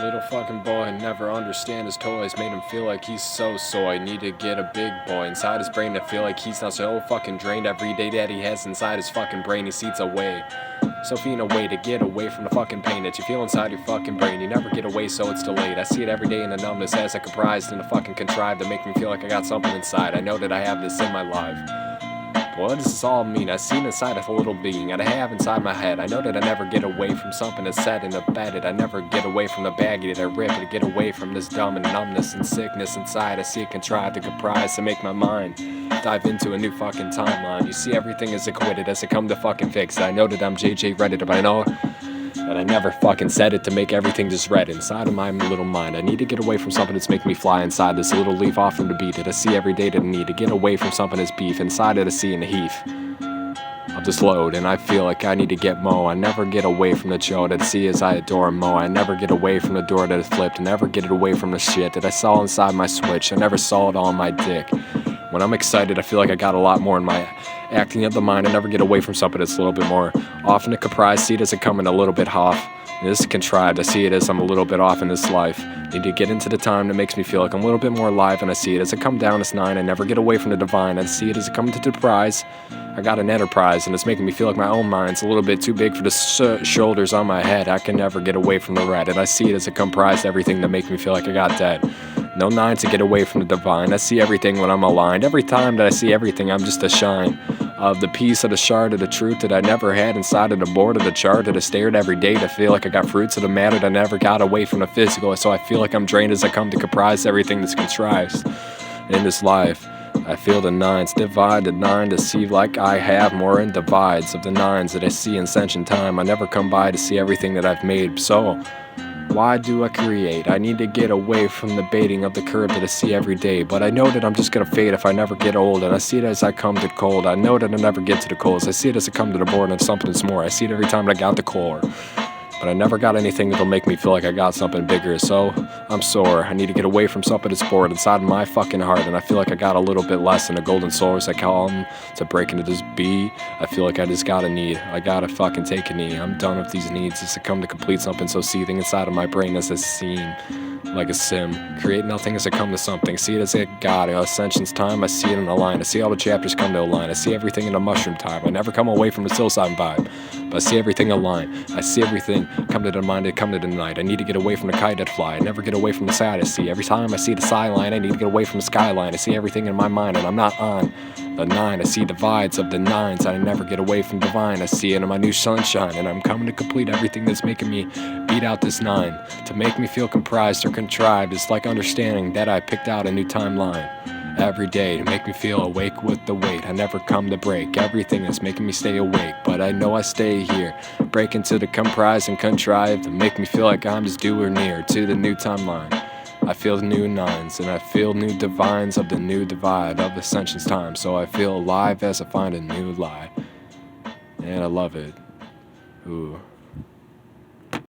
Little fucking boy never understand his toys. Made him feel like he's so soy. Need to get a big boy inside his brain to feel like he's not so fucking drained. Every day that he has inside his fucking brain, he seeds away. So fiend a way to get away from the fucking pain that you feel inside your fucking brain. You never get away, so it's delayed. I see it every day in the numbness as I comprised and a fucking contrived to make me feel like I got something inside. I know that I have this in my life. What does this all mean? I see it inside of a little being that I have inside my head. I know that I never get away from something that's said and embedded. I never get away from the baggie that I rip to get away from this dumb and numbness and sickness inside. I see it contrived to comprise to make my mind dive into a new fucking timeline. You see, everything is acquitted as I come to fucking fix it. I know that I'm JJ Reddit, but I know that I never fucking said it to make everything just red inside of my little mind. I need to get away from something that's making me fly inside this little leaf off from the beat that I see every day that I need to get away from something that's beef inside of the sea and the heath of this load. And I feel like I need to get Mo. I never get away from the Joe that I see as I adore Mo. I never get away from the door that is flipped. I never get it away from the shit that I saw inside my switch. I never saw it on my dick. When I'm excited, I feel like I got a lot more in my acting of the mind. I never get away from something that's a little bit more off in the comprise. See it as it coming a little bit off. This is contrived. I see it as I'm a little bit off in this life. Need to get into the time that makes me feel like I'm a little bit more alive. And I see it as I come down as 9. I never get away from the divine. I see it as I come to the prize. I got an enterprise, and it's making me feel like my own mind's a little bit too big for the shoulders on my head. I can never get away from the red. And I see it as it comprised everything that makes me feel like I got dead. No 9 to get away from the divine. I see everything when I'm aligned. Every time that I see everything, I'm just a shine of the piece of the shard of the truth that I never had inside of the board of the chart that I stared every day to feel like I got fruits of the matter that I never got away from the physical. So I feel like I'm drained as I come to comprise everything that's contrived in this life. I feel the 9s divide the 9 to see like I have more in divides of the 9s that I see in sentient time. I never come by to see everything that I've made. So why do I create? I need to get away from the baiting of the curve that I see every day. But I know that I'm just gonna fade if I never get old. And I see it as I come to the cold. I know that I never get to the coals. I see it as I come to the board and something's more. I see it every time that I got the core. But I never got anything that'll make me feel like I got something bigger. So I'm sore. I need to get away from something that's bored inside my fucking heart. And I feel like I got a little bit less than a golden soul as I call them to break into this beat. I feel like I just gotta need. I gotta fucking take a knee. I'm done with these needs. It's to come to complete something so seething inside of my brain as a scene. Like a sim. Create nothing as I come to something. See it as a god. Ascension's time. I see it in a line. I see all the chapters come to a line. I see everything in a mushroom time. I never come away from the psilocybin vibe. But I see everything align. I see everything come to the mind and come to the night. I need to get away from the kite that fly. I never get away from the side I see. Every time I see the skyline, I need to get away from the skyline. I see everything in my mind and I'm not on the 9. I see divides of the 9s. I never get away from divine. I see it in my new sunshine. And I'm coming to complete everything that's making me beat out this 9. To make me feel comprised or contrived. It's like understanding that I picked out a new timeline. Every day to make me feel awake with the weight. I never come to break everything that's making me stay awake. But I know I stay here, break into the comprise and contrive to make me feel like I'm just due or near to the new timeline. I feel new 9s and I feel new divines of the new divide of ascension's time. So I feel alive as I find a new lie. And I love it. Ooh.